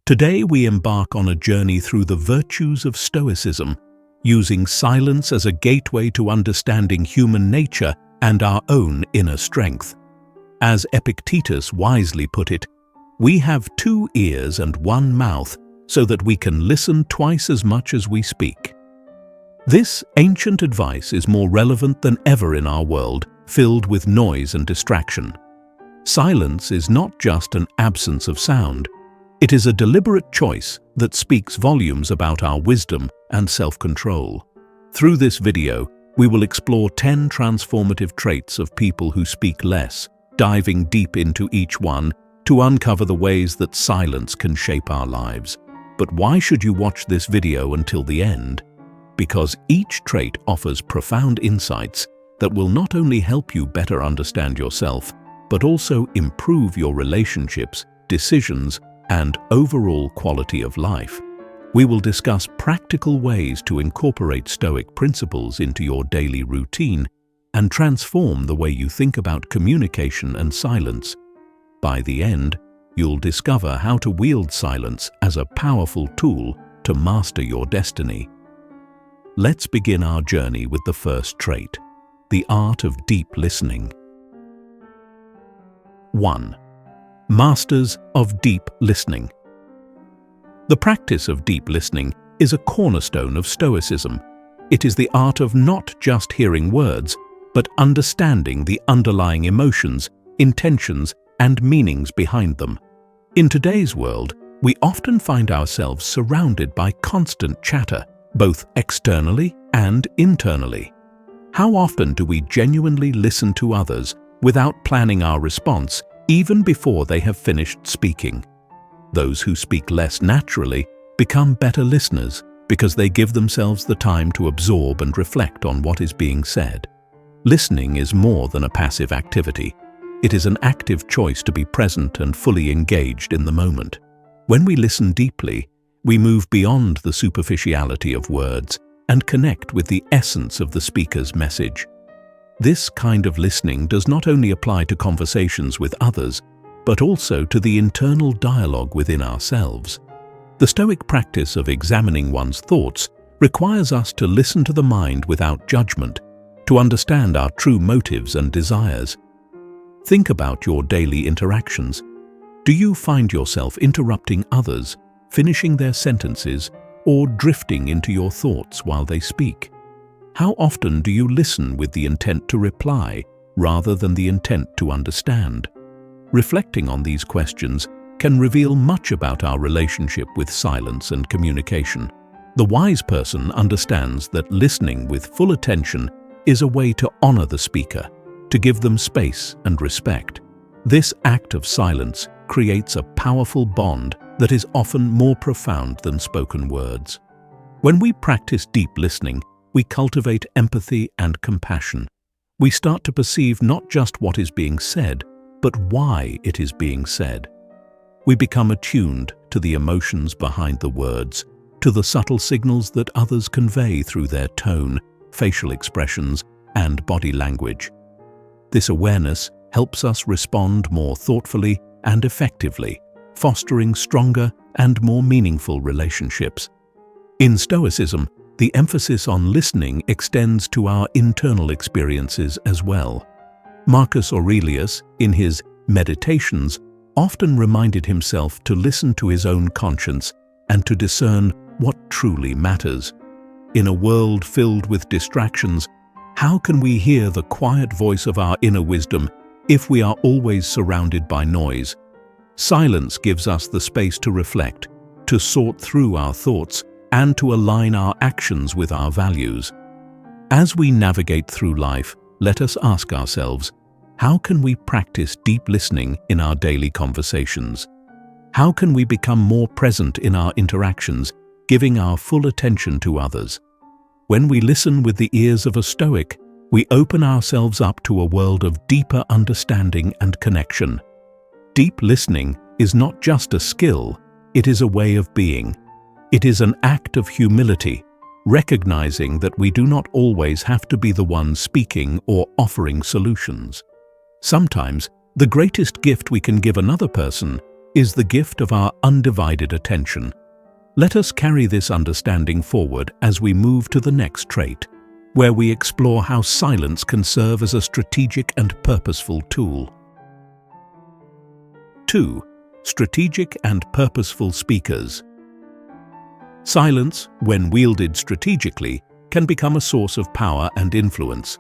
Today we embark on a journey through the virtues of Stoicism, using silence as a gateway to understanding human nature and our own inner strength. As Epictetus wisely put it, we have 2 ears and 1 mouth so that we can listen twice as much as we speak. This ancient advice is more relevant than ever in our world, filled with noise and distraction. Silence is not just an absence of sound. It is a deliberate choice that speaks volumes about our wisdom and self-control. Through this video, we will explore 10 transformative traits of people who speak less, diving deep into each one to uncover the ways that silence can shape our lives. But why should you watch this video until the end? Because each trait offers profound insights that will not only help you better understand yourself, but also improve your relationships, decisions, and overall quality of life. We will discuss practical ways to incorporate Stoic principles into your daily routine and transform the way you think about communication and silence. By the end, you'll discover how to wield silence as a powerful tool to master your destiny. Let's begin our journey with the first trait, the art of deep listening. 1. Masters of deep listening. The practice of deep listening is a cornerstone of Stoicism. It is the art of not just hearing words, but understanding the underlying emotions, intentions, and meanings behind them. In today's world, we often find ourselves surrounded by constant chatter, both externally and internally. How often do we genuinely listen to others without planning our response, even before they have finished speaking? Those who speak less naturally become better listeners because they give themselves the time to absorb and reflect on what is being said. Listening is more than a passive activity. It is an active choice to be present and fully engaged in the moment. When we listen deeply, we move beyond the superficiality of words and connect with the essence of the speaker's message. This kind of listening does not only apply to conversations with others, but also to the internal dialogue within ourselves. The Stoic practice of examining one's thoughts requires us to listen to the mind without judgment, to understand our true motives and desires. Think about your daily interactions. Do you find yourself interrupting others, finishing their sentences, or drifting into your thoughts while they speak? How often do you listen with the intent to reply rather than the intent to understand? Reflecting on these questions can reveal much about our relationship with silence and communication. The wise person understands that listening with full attention is a way to honor the speaker, to give them space and respect. This act of silence creates a powerful bond that is often more profound than spoken words. When we practice deep listening, we cultivate empathy and compassion. We start to perceive not just what is being said, but why it is being said. We become attuned to the emotions behind the words, to the subtle signals that others convey through their tone, facial expressions, and body language. This awareness helps us respond more thoughtfully and effectively, fostering stronger and more meaningful relationships. In Stoicism, the emphasis on listening extends to our internal experiences as well. Marcus Aurelius, in his Meditations, often reminded himself to listen to his own conscience and to discern what truly matters. In a world filled with distractions, how can we hear the quiet voice of our inner wisdom if we are always surrounded by noise? Silence gives us the space to reflect, to sort through our thoughts, and to align our actions with our values. As we navigate through life, let us ask ourselves, how can we practice deep listening in our daily conversations? How can we become more present in our interactions, giving our full attention to others? When we listen with the ears of a Stoic, we open ourselves up to a world of deeper understanding and connection. Deep listening is not just a skill, it is a way of being. It is an act of humility, recognizing that we do not always have to be the one speaking or offering solutions. Sometimes, the greatest gift we can give another person is the gift of our undivided attention. Let us carry this understanding forward as we move to the next trait, where we explore how silence can serve as a strategic and purposeful tool. 2. Strategic and purposeful speakers. Silence, when wielded strategically, can become a source of power and influence.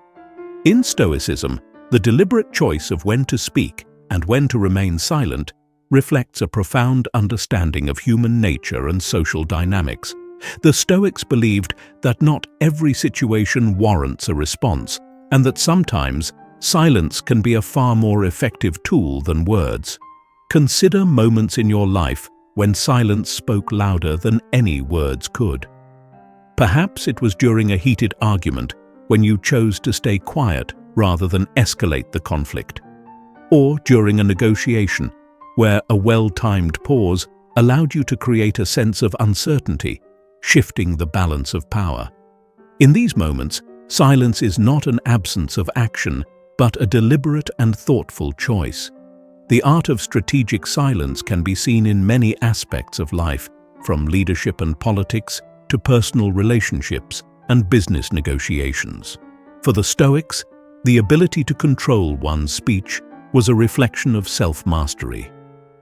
In Stoicism, the deliberate choice of when to speak and when to remain silent reflects a profound understanding of human nature and social dynamics. The Stoics believed that not every situation warrants a response, and that sometimes silence can be a far more effective tool than words. Consider moments in your life when silence spoke louder than any words could. Perhaps it was during a heated argument when you chose to stay quiet rather than escalate the conflict, or during a negotiation where a well-timed pause allowed you to create a sense of uncertainty, shifting the balance of power. In these moments, silence is not an absence of action, but a deliberate and thoughtful choice. The art of strategic silence can be seen in many aspects of life, from leadership and politics to personal relationships and business negotiations. For the Stoics, the ability to control one's speech was a reflection of self-mastery.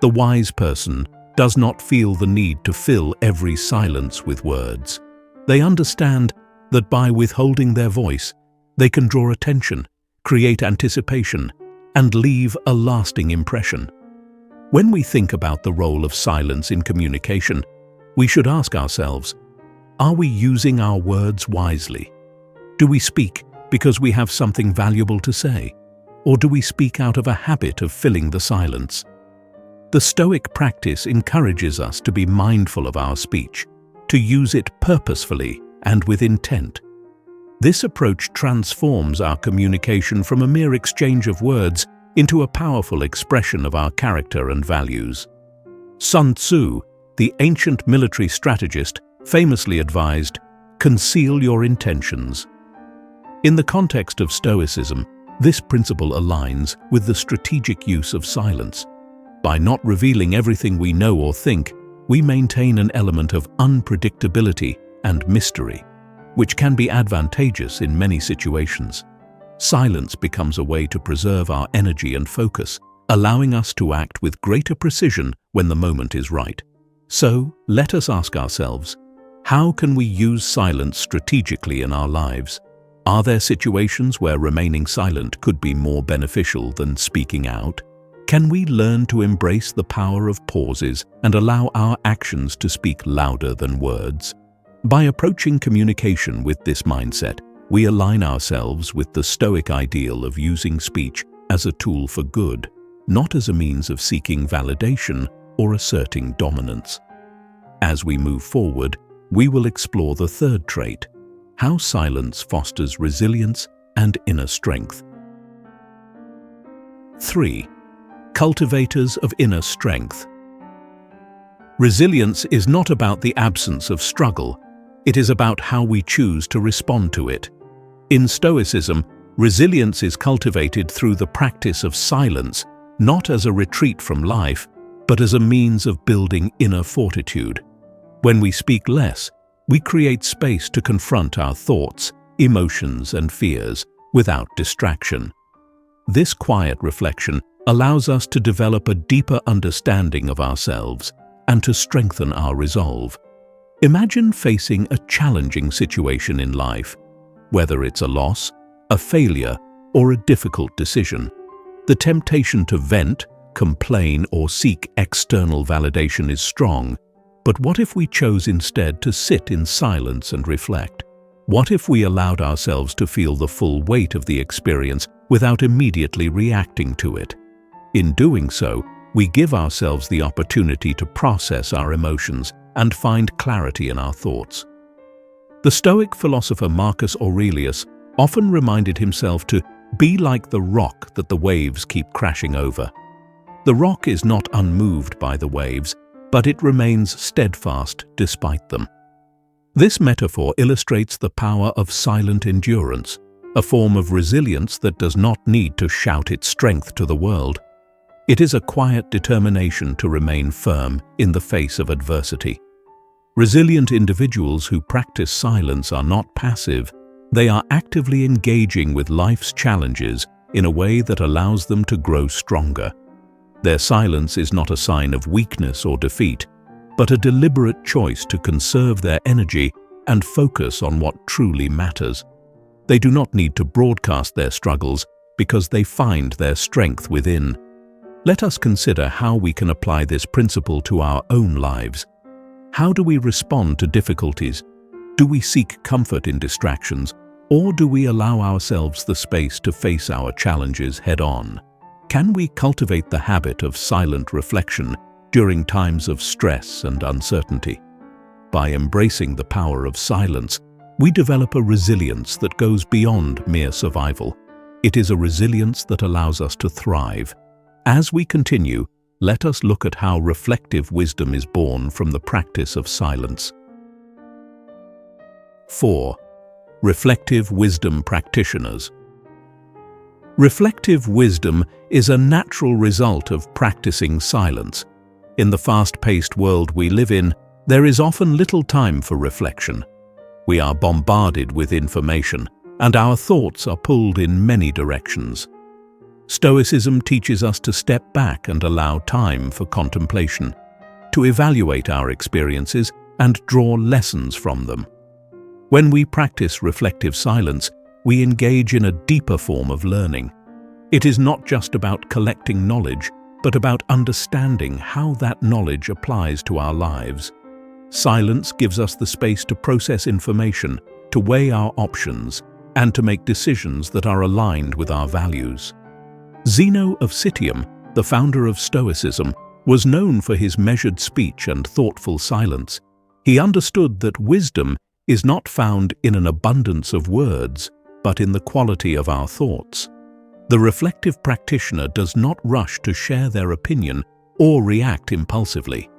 The wise person does not feel the need to fill every silence with words. They understand that by withholding their voice, they can draw attention, create anticipation, and leave a lasting impression. When we think about the role of silence in communication, we should ask ourselves, are we using our words wisely? Do we speak because we have something valuable to say, or do we speak out of a habit of filling the silence? The Stoic practice encourages us to be mindful of our speech, to use it purposefully and with intent. This approach transforms our communication from a mere exchange of words into a powerful expression of our character and values. Sun Tzu, the ancient military strategist, famously advised, "Conceal your intentions." In the context of Stoicism, this principle aligns with the strategic use of silence. By not revealing everything we know or think, we maintain an element of unpredictability and mystery, which can be advantageous in many situations. Silence becomes a way to preserve our energy and focus, allowing us to act with greater precision when the moment is right. So, let us ask ourselves, how can we use silence strategically in our lives? Are there situations where remaining silent could be more beneficial than speaking out? Can we learn to embrace the power of pauses and allow our actions to speak louder than words? By approaching communication with this mindset, we align ourselves with the Stoic ideal of using speech as a tool for good, not as a means of seeking validation or asserting dominance. As we move forward, we will explore the third trait, how silence fosters resilience and inner strength. 3. Cultivators of inner strength. Resilience is not about the absence of struggle, it is about how we choose to respond to it. In Stoicism, resilience is cultivated through the practice of silence, not as a retreat from life, but as a means of building inner fortitude. When we speak less, we create space to confront our thoughts, emotions, and fears without distraction. This quiet reflection allows us to develop a deeper understanding of ourselves and to strengthen our resolve. Imagine facing a challenging situation in life, whether it's a loss, a failure, or a difficult decision. The temptation to vent, complain, or seek external validation is strong. But what if we chose instead to sit in silence and reflect? What if we allowed ourselves to feel the full weight of the experience without immediately reacting to it? In doing so, we give ourselves the opportunity to process our emotions and find clarity in our thoughts. The Stoic philosopher Marcus Aurelius often reminded himself to be like the rock that the waves keep crashing over. The rock is not unmoved by the waves, but it remains steadfast despite them. This metaphor illustrates the power of silent endurance, a form of resilience that does not need to shout its strength to the world. It is a quiet determination to remain firm in the face of adversity. Resilient individuals who practice silence are not passive. They are actively engaging with life's challenges in a way that allows them to grow stronger. Their silence is not a sign of weakness or defeat, but a deliberate choice to conserve their energy and focus on what truly matters. They do not need to broadcast their struggles because they find their strength within. Let us consider how we can apply this principle to our own lives. How do we respond to difficulties? Do we seek comfort in distractions, or do we allow ourselves the space to face our challenges head-on? Can we cultivate the habit of silent reflection during times of stress and uncertainty? By embracing the power of silence, we develop a resilience that goes beyond mere survival. It is a resilience that allows us to thrive. As we continue, let us look at how reflective wisdom is born from the practice of silence. 4. Reflective wisdom practitioners. Reflective wisdom is a natural result of practicing silence. In the fast-paced world we live in, there is often little time for reflection. We are bombarded with information, and our thoughts are pulled in many directions. Stoicism teaches us to step back and allow time for contemplation, to evaluate our experiences and draw lessons from them. When we practice reflective silence, we engage in a deeper form of learning. It is not just about collecting knowledge, but about understanding how that knowledge applies to our lives. Silence gives us the space to process information, to weigh our options, and to make decisions that are aligned with our values. Zeno of Citium, the founder of Stoicism, was known for his measured speech and thoughtful silence. He understood that wisdom is not found in an abundance of words, but in the quality of our thoughts. The reflective practitioner does not rush to share their opinion or react impulsively.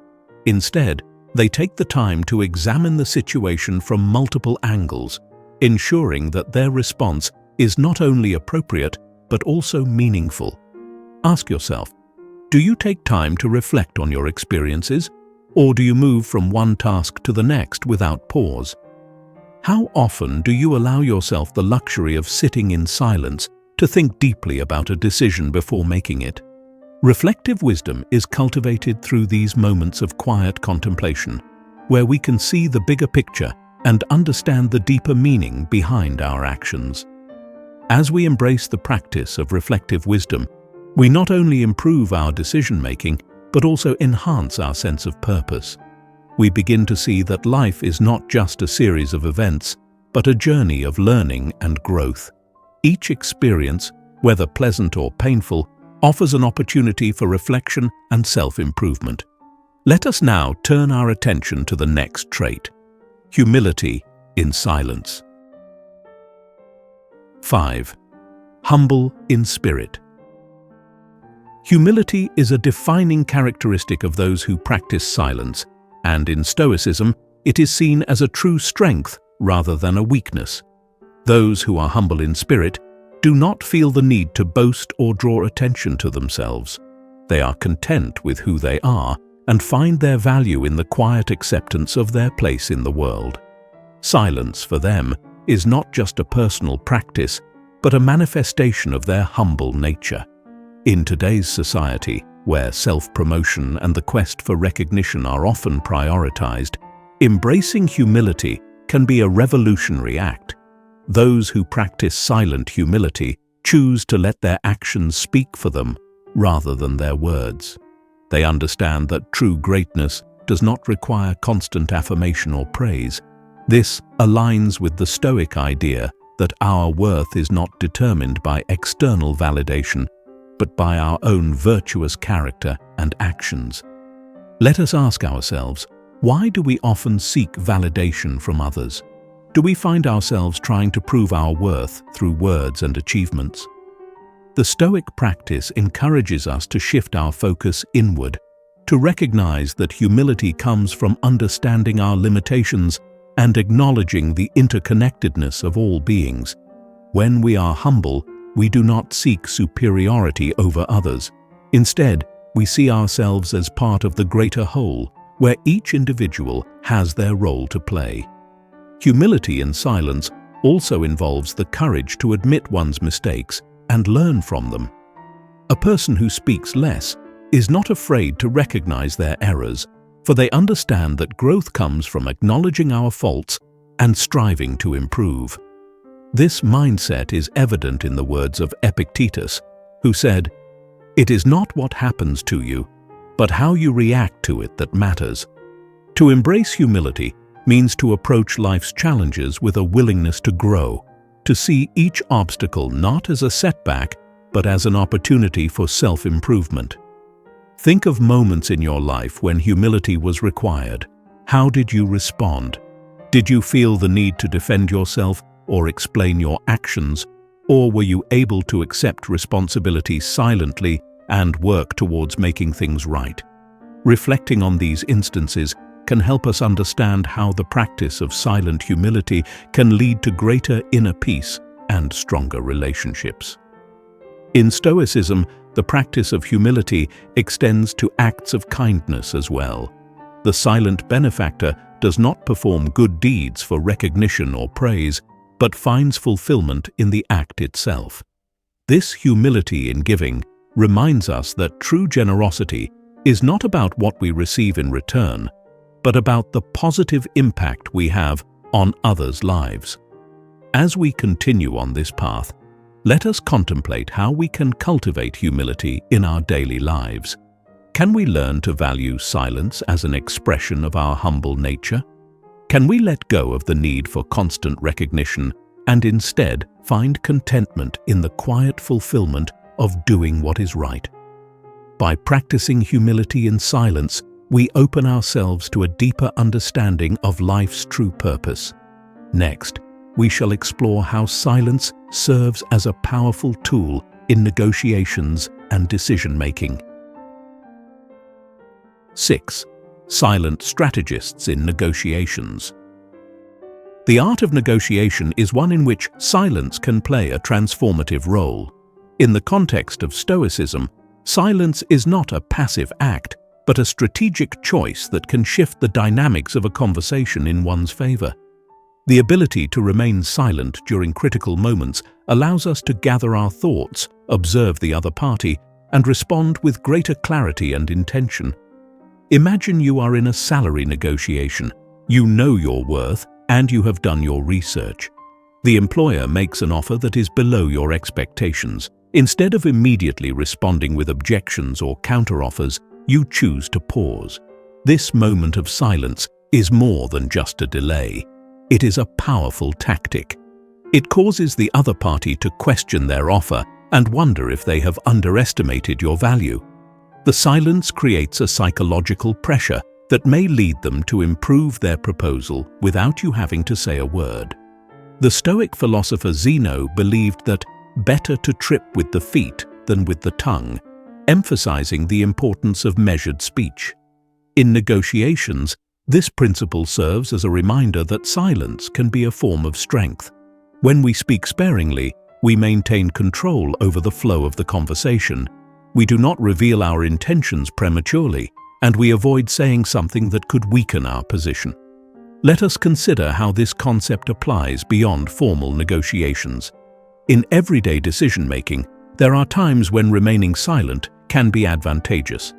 Instead, they take the time to examine the situation from multiple angles, ensuring that their response is not only appropriate, but also meaningful. Ask yourself, do you take time to reflect on your experiences, or do you move from one task to the next without pause? How often do you allow yourself the luxury of sitting in silence to think deeply about a decision before making it? Reflective wisdom is cultivated through these moments of quiet contemplation, where we can see the bigger picture and understand the deeper meaning behind our actions. As we embrace the practice of reflective wisdom, we not only improve our decision-making, but also enhance our sense of purpose. We begin to see that life is not just a series of events, but a journey of learning and growth. Each experience, whether pleasant or painful, offers an opportunity for reflection and self-improvement. Let us now turn our attention to the next trait: humility in silence. 5. Humble in spirit. Humility is a defining characteristic of those who practice silence, and in Stoicism, it is seen as a true strength rather than a weakness. Those who are humble in spirit do not feel the need to boast or draw attention to themselves. They are content with who they are and find their value in the quiet acceptance of their place in the world. Silence, for them, is not just a personal practice, but a manifestation of their humble nature. In today's society, where self-promotion and the quest for recognition are often prioritized, embracing humility can be a revolutionary act. Those who practice silent humility choose to let their actions speak for them rather than their words. They understand that true greatness does not require constant affirmation or praise. This aligns with the Stoic idea that our worth is not determined by external validation, but by our own virtuous character and actions. Let us ask ourselves, why do we often seek validation from others? Do we find ourselves trying to prove our worth through words and achievements? The Stoic practice encourages us to shift our focus inward, to recognize that humility comes from understanding our limitations and acknowledging the interconnectedness of all beings. When we are humble, we do not seek superiority over others. Instead, we see ourselves as part of the greater whole, where each individual has their role to play. Humility in silence also involves the courage to admit one's mistakes and learn from them. A person who speaks less is not afraid to recognize their errors, for they understand that growth comes from acknowledging our faults and striving to improve. This mindset is evident in the words of Epictetus, who said, "It is not what happens to you, but how you react to it that matters." To embrace humility means to approach life's challenges with a willingness to grow, to see each obstacle not as a setback, but as an opportunity for self-improvement. Think of moments in your life when humility was required. How did you respond? Did you feel the need to defend yourself or explain your actions, or were you able to accept responsibility silently and work towards making things right? Reflecting on these instances can help us understand how the practice of silent humility can lead to greater inner peace and stronger relationships. In Stoicism, the practice of humility extends to acts of kindness as well. The silent benefactor does not perform good deeds for recognition or praise, but finds fulfillment in the act itself. This humility in giving reminds us that true generosity is not about what we receive in return, but about the positive impact we have on others' lives. As we continue on this path, let us contemplate how we can cultivate humility in our daily lives. Can we learn to value silence as an expression of our humble nature? Can we let go of the need for constant recognition and instead find contentment in the quiet fulfillment of doing what is right? By practicing humility in silence, we open ourselves to a deeper understanding of life's true purpose. Next, we shall explore how silence serves as a powerful tool in negotiations and decision-making. 6. Silent strategists in negotiations. The art of negotiation is one in which silence can play a transformative role. In the context of Stoicism, silence is not a passive act, but a strategic choice that can shift the dynamics of a conversation in one's favor. The ability to remain silent during critical moments allows us to gather our thoughts, observe the other party, and respond with greater clarity and intention. Imagine you are in a salary negotiation. You know your worth and you have done your research. The employer makes an offer that is below your expectations. Instead of immediately responding with objections or counteroffers, you choose to pause. This moment of silence is more than just a delay. It is a powerful tactic. It causes the other party to question their offer and wonder if they have underestimated your value. The silence creates a psychological pressure that may lead them to improve their proposal without you having to say a word. The Stoic philosopher Zeno believed that better to trip with the feet than with the tongue, emphasizing the importance of measured speech. In negotiations, this principle serves as a reminder that silence can be a form of strength. When we speak sparingly, we maintain control over the flow of the conversation. We do not reveal our intentions prematurely, and we avoid saying something that could weaken our position. Let us consider how this concept applies beyond formal negotiations. In everyday decision-making, there are times when remaining silent can be advantageous.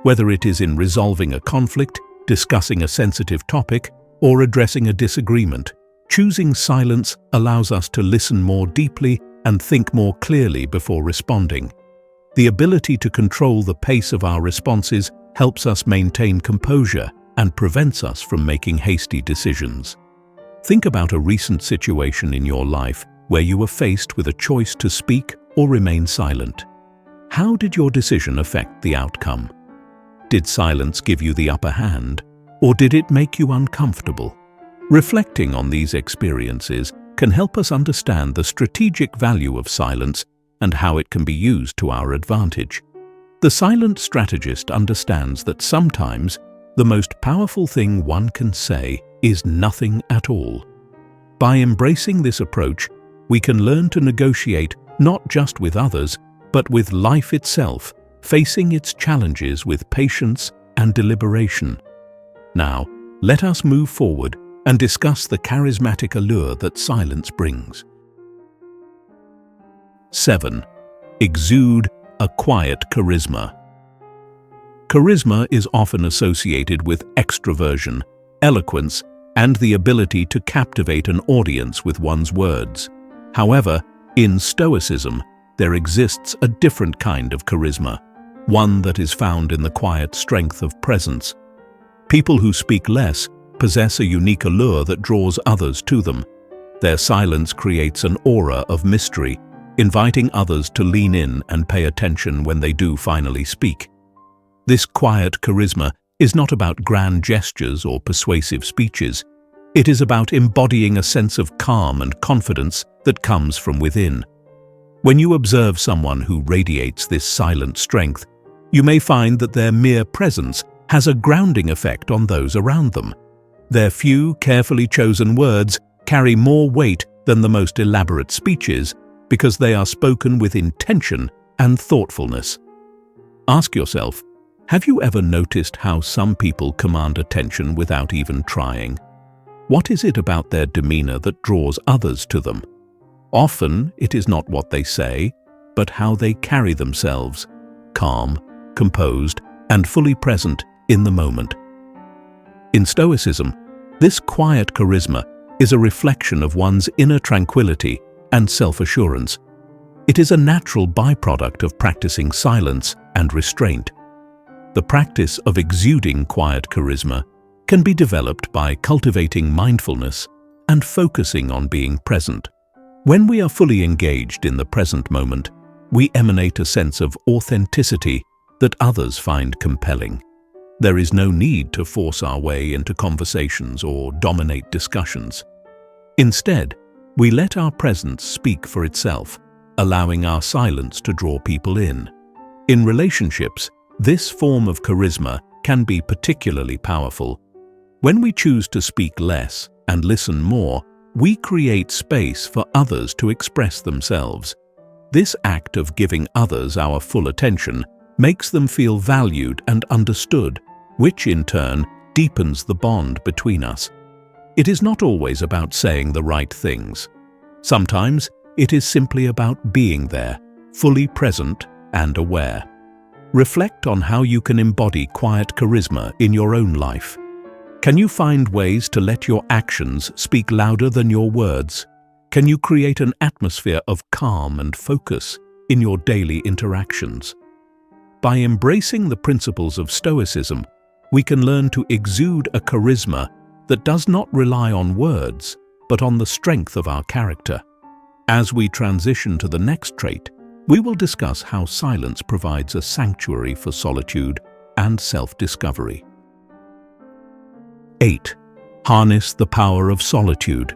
Whether it is in resolving a conflict, discussing a sensitive topic, or addressing a disagreement, choosing silence allows us to listen more deeply and think more clearly before responding. The ability to control the pace of our responses helps us maintain composure and prevents us from making hasty decisions. Think about a recent situation in your life where you were faced with a choice to speak or remain silent. How did your decision affect the outcome? Did silence give you the upper hand, or did it make you uncomfortable? Reflecting on these experiences can help us understand the strategic value of silence and how it can be used to our advantage. The silent strategist understands that sometimes the most powerful thing one can say is nothing at all. By embracing this approach, we can learn to negotiate not just with others, but with life itself facing its challenges with patience and deliberation. Now, let us move forward and discuss the charismatic allure that silence brings. 7. Exude a quiet charisma. Charisma is often associated with extroversion, eloquence, and the ability to captivate an audience with one's words. However, in Stoicism, there exists a different kind of charisma, one that is found in the quiet strength of presence. People who speak less possess a unique allure that draws others to them. Their silence creates an aura of mystery, inviting others to lean in and pay attention when they do finally speak. This quiet charisma is not about grand gestures or persuasive speeches. It is about embodying a sense of calm and confidence that comes from within. When you observe someone who radiates this silent strength, you may find that their mere presence has a grounding effect on those around them. Their few, carefully chosen words carry more weight than the most elaborate speeches because they are spoken with intention and thoughtfulness. Ask yourself, have you ever noticed how some people command attention without even trying? What is it about their demeanor that draws others to them? Often, it is not what they say, but how they carry themselves, calm, composed, and fully present in the moment. In Stoicism, this quiet charisma is a reflection of one's inner tranquility and self-assurance. It is a natural byproduct of practicing silence and restraint. The practice of exuding quiet charisma can be developed by cultivating mindfulness and focusing on being present. When we are fully engaged in the present moment, we emanate a sense of authenticity that others find compelling. There is no need to force our way into conversations or dominate discussions. Instead, we let our presence speak for itself, allowing our silence to draw people in. In relationships, this form of charisma can be particularly powerful. When we choose to speak less and listen more, we create space for others to express themselves. This act of giving others our full attention makes them feel valued and understood, which in turn deepens the bond between us. It is not always about saying the right things. Sometimes it is simply about being there, fully present and aware. Reflect on how you can embody quiet charisma in your own life. Can you find ways to let your actions speak louder than your words? Can you create an atmosphere of calm and focus in your daily interactions? By embracing the principles of Stoicism, we can learn to exude a charisma that does not rely on words, but on the strength of our character. As we transition to the next trait, we will discuss how silence provides a sanctuary for solitude and self-discovery. 8. Harness the power of solitude.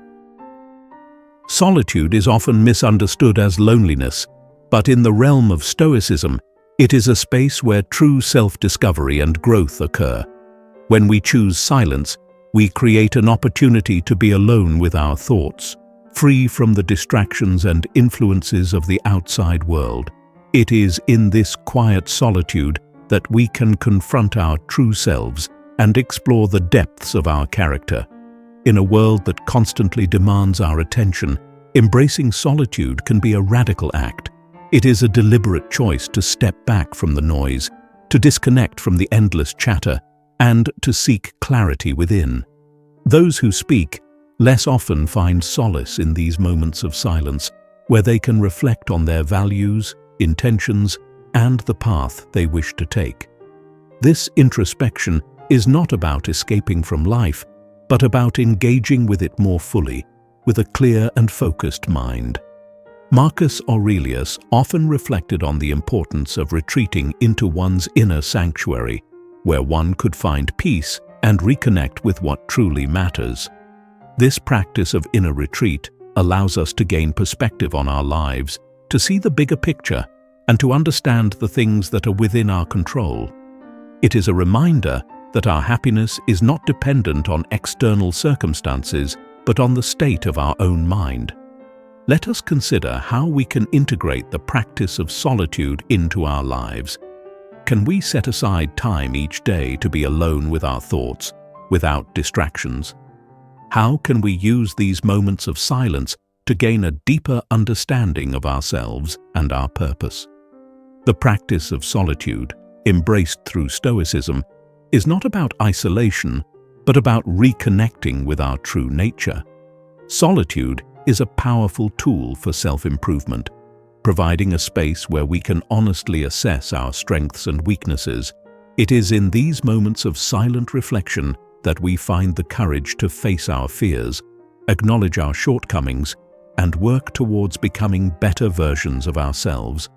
Solitude is often misunderstood as loneliness, but in the realm of Stoicism, it is a space where true self-discovery and growth occur. When we choose silence, we create an opportunity to be alone with our thoughts, free from the distractions and influences of the outside world. It is in this quiet solitude that we can confront our true selves and explore the depths of our character. In a world that constantly demands our attention, embracing solitude can be a radical act. It is a deliberate choice to step back from the noise, to disconnect from the endless chatter, and to seek clarity within. Those who speak less often find solace in these moments of silence, where they can reflect on their values, intentions, and the path they wish to take. This introspection is not about escaping from life, but about engaging with it more fully, with a clear and focused mind. Marcus Aurelius often reflected on the importance of retreating into one's inner sanctuary, where one could find peace and reconnect with what truly matters. This practice of inner retreat allows us to gain perspective on our lives, to see the bigger picture, and to understand the things that are within our control. It is a reminder that our happiness is not dependent on external circumstances, but on the state of our own mind. Let us consider how we can integrate the practice of solitude into our lives. can we set aside time each day to be alone with our thoughts, without distractions? How can we use these moments of silence to gain a deeper understanding of ourselves and our purpose? The practice of solitude, embraced through Stoicism, is not about isolation, but about reconnecting with our true nature. Solitude is a powerful tool for self-improvement, providing a space where we can honestly assess our strengths and weaknesses. It is in these moments of silent reflection that we find the courage to face our fears, acknowledge our shortcomings, and work towards becoming better versions of ourselves.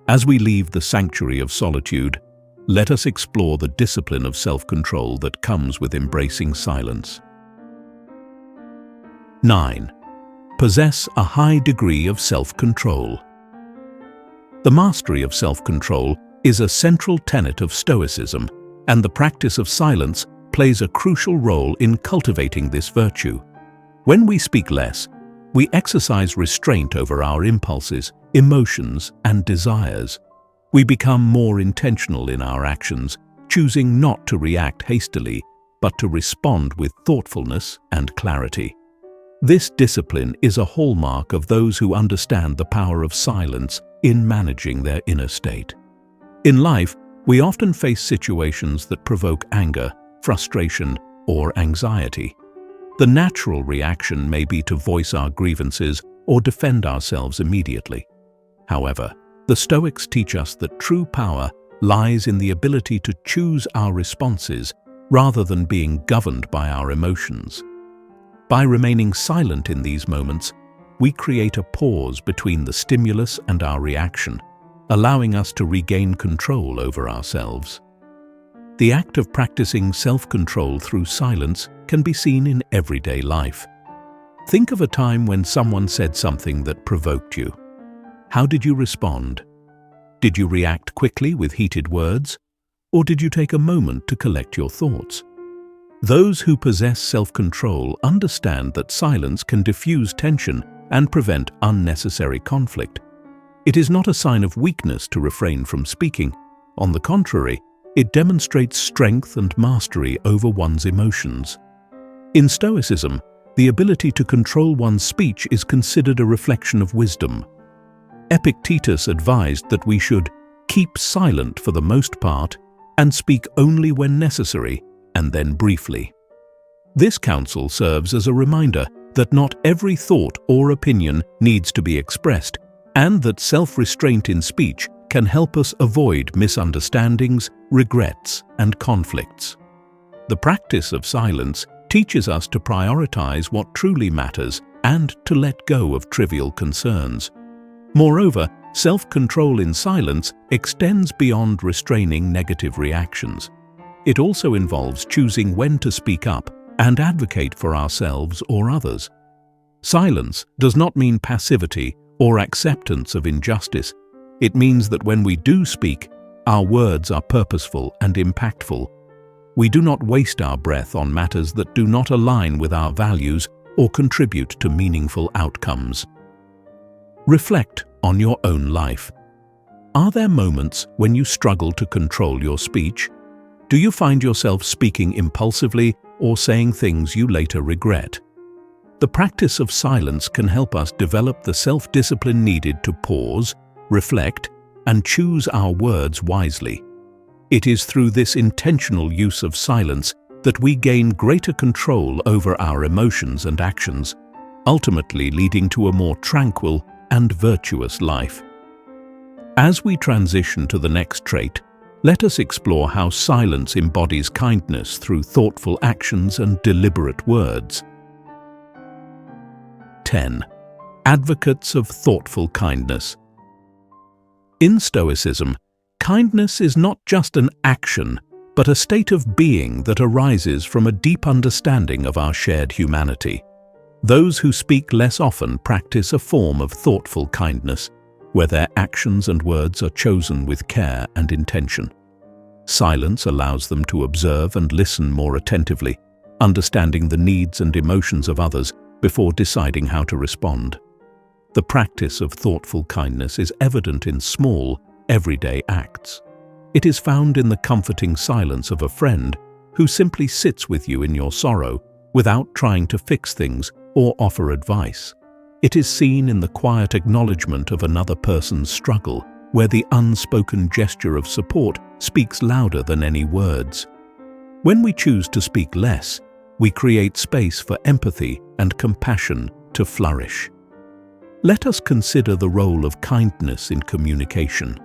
As we leave the sanctuary of solitude, let us explore the discipline of self-control that comes with embracing silence. 9. Possess a high degree of self-control. The mastery of self-control is a central tenet of Stoicism, and the practice of silence plays a crucial role in cultivating this virtue. When we speak less, we exercise restraint over our impulses, emotions, and desires. We become more intentional in our actions, choosing not to react hastily, but to respond with thoughtfulness and clarity. This discipline is a hallmark of those who understand the power of silence in managing their inner state. In life, we often face situations that provoke anger, frustration, or anxiety. The natural reaction may be to voice our grievances or defend ourselves immediately. However, the Stoics teach us that true power lies in the ability to choose our responses rather than being governed by our emotions. By remaining silent in these moments, we create a pause between the stimulus and our reaction, allowing us to regain control over ourselves. The act of practicing self-control through silence can be seen in everyday life. Think of a time when someone said something that provoked you. How did you respond? Did you react quickly with heated words, or did you take a moment to collect your thoughts? Those who possess self-control understand that silence can diffuse tension and prevent unnecessary conflict. It is not a sign of weakness to refrain from speaking. On the contrary, it demonstrates strength and mastery over one's emotions. In Stoicism, the ability to control one's speech is considered a reflection of wisdom. Epictetus advised that we should keep silent for the most part and speak only when necessary, and then briefly. This counsel serves as a reminder that not every thought or opinion needs to be expressed, and that self-restraint in speech can help us avoid misunderstandings, regrets, and conflicts. The practice of silence teaches us to prioritize what truly matters and to let go of trivial concerns. Moreover, self-control in silence extends beyond restraining negative reactions. It also involves choosing when to speak up and advocate for ourselves or others. Silence does not mean passivity or acceptance of injustice. It means that when we do speak, our words are purposeful and impactful. We do not waste our breath on matters that do not align with our values or contribute to meaningful outcomes. Reflect on your own life. Are there moments when you struggle to control your speech? Do you find yourself speaking impulsively or saying things you later regret? The practice of silence can help us develop the self-discipline needed to pause, reflect, and choose our words wisely. It is through this intentional use of silence that we gain greater control over our emotions and actions, ultimately leading to a more tranquil and virtuous life. As we transition to the next trait, let us explore how silence embodies kindness through thoughtful actions and deliberate words. 10. Advocates of thoughtful kindness. In Stoicism, kindness is not just an action, but a state of being that arises from a deep understanding of our shared humanity. Those who speak less often practice a form of thoughtful kindness, where their actions and words are chosen with care and intention. Silence allows them to observe and listen more attentively, understanding the needs and emotions of others before deciding how to respond. The practice of thoughtful kindness is evident in small, everyday acts. It is found in the comforting silence of a friend who simply sits with you in your sorrow without trying to fix things or offer advice. It is seen in the quiet acknowledgement of another person's struggle, where the unspoken gesture of support speaks louder than any words. When we choose to speak less, we create space for empathy and compassion to flourish. Let us consider the role of kindness in communication.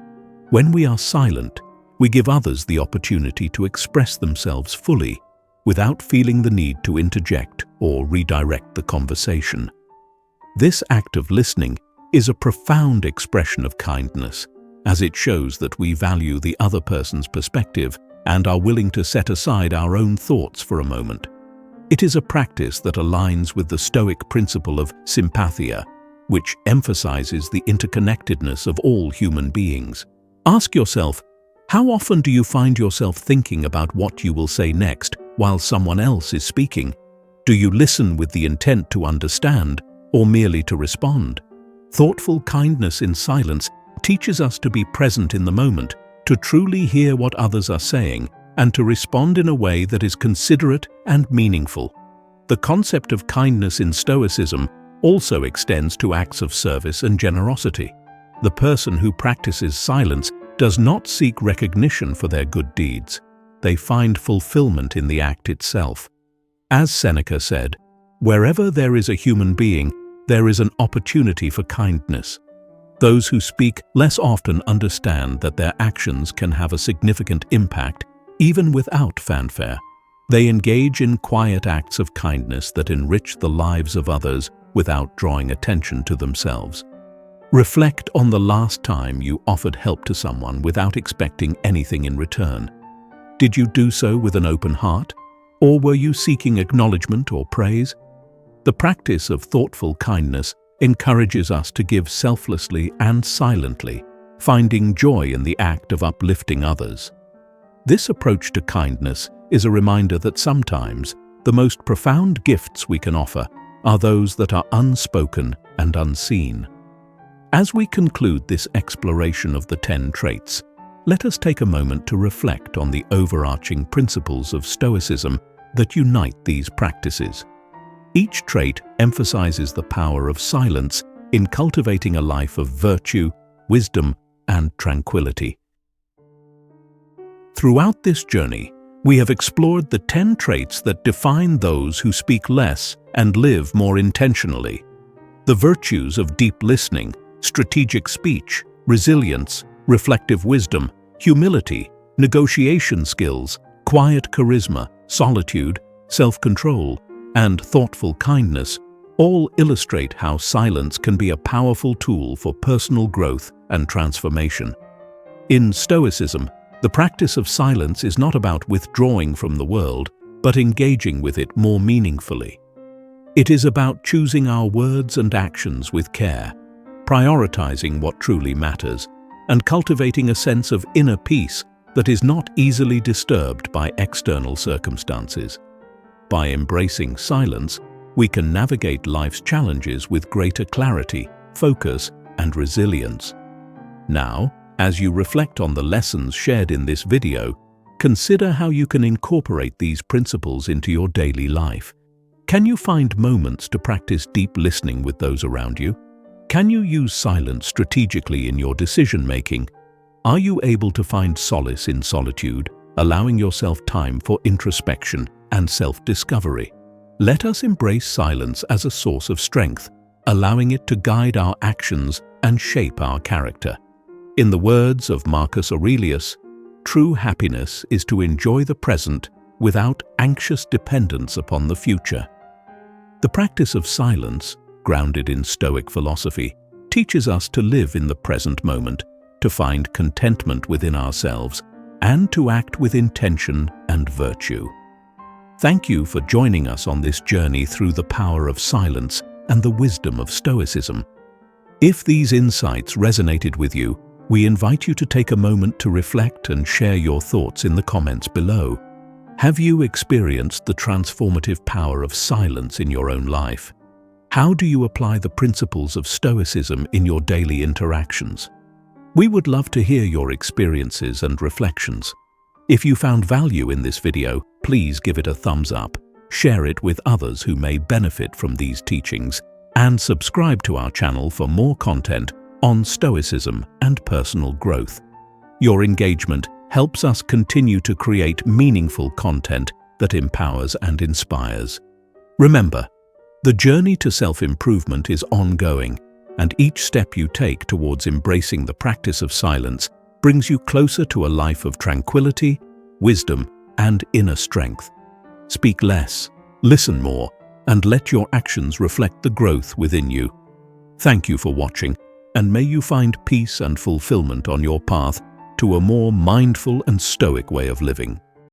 When we are silent, we give others the opportunity to express themselves fully, without feeling the need to interject or redirect the conversation. This act of listening is a profound expression of kindness, as it shows that we value the other person's perspective and are willing to set aside our own thoughts for a moment. It is a practice that aligns with the Stoic principle of sympathia, which emphasizes the interconnectedness of all human beings. Ask yourself, how often do you find yourself thinking about what you will say next while someone else is speaking? Do you listen with the intent to understand or merely to respond? Thoughtful kindness in silence teaches us to be present in the moment, to truly hear what others are saying, and to respond in a way that is considerate and meaningful. The concept of kindness in Stoicism also extends to acts of service and generosity. The person who practices silence does not seek recognition for their good deeds. They find fulfillment in the act itself. As Seneca said, "Wherever there is a human being, there is an opportunity for kindness." Those who speak less often understand that their actions can have a significant impact, even without fanfare. They engage in quiet acts of kindness that enrich the lives of others without drawing attention to themselves. Reflect on the last time you offered help to someone without expecting anything in return. Did you do so with an open heart, or were you seeking acknowledgement or praise? The practice of thoughtful kindness encourages us to give selflessly and silently, finding joy in the act of uplifting others. This approach to kindness is a reminder that sometimes the most profound gifts we can offer are those that are unspoken and unseen. As we conclude this exploration of the 10 traits, let us take a moment to reflect on the overarching principles of Stoicism that unite these practices. Each trait emphasizes the power of silence in cultivating a life of virtue, wisdom, and tranquility. Throughout this journey, we have explored the 10 traits that define those who speak less and live more intentionally. The virtues of deep listening, strategic speech, resilience, reflective wisdom, humility, negotiation skills, quiet charisma, solitude, self-control, and thoughtful kindness all illustrate how silence can be a powerful tool for personal growth and transformation. In Stoicism, the practice of silence is not about withdrawing from the world, but engaging with it more meaningfully. It is about choosing our words and actions with care, prioritizing what truly matters, and cultivating a sense of inner peace that is not easily disturbed by external circumstances. By embracing silence, we can navigate life's challenges with greater clarity, focus, and resilience. Now, as you reflect on the lessons shared in this video, consider how you can incorporate these principles into your daily life. Can you find moments to practice deep listening with those around you? Can you use silence strategically in your decision-making? Are you able to find solace in solitude, allowing yourself time for introspection and self-discovery? Let us embrace silence as a source of strength, allowing it to guide our actions and shape our character. In the words of Marcus Aurelius, true happiness is to enjoy the present without anxious dependence upon the future. The practice of silence, grounded in Stoic philosophy, teaches us to live in the present moment, to find contentment within ourselves, and to act with intention and virtue. Thank you for joining us on this journey through the power of silence and the wisdom of Stoicism. If these insights resonated with you, we invite you to take a moment to reflect and share your thoughts in the comments below. Have you experienced the transformative power of silence in your own life? How do you apply the principles of Stoicism in your daily interactions? We would love to hear your experiences and reflections. If you found value in this video, please give it a thumbs up, share it with others who may benefit from these teachings, and subscribe to our channel for more content on Stoicism and personal growth. Your engagement helps us continue to create meaningful content that empowers and inspires. Remember, the journey to self-improvement is ongoing, and each step you take towards embracing the practice of silence brings you closer to a life of tranquility, wisdom, and inner strength. Speak less, listen more, and let your actions reflect the growth within you. Thank you for watching, and may you find peace and fulfillment on your path to a more mindful and stoic way of living.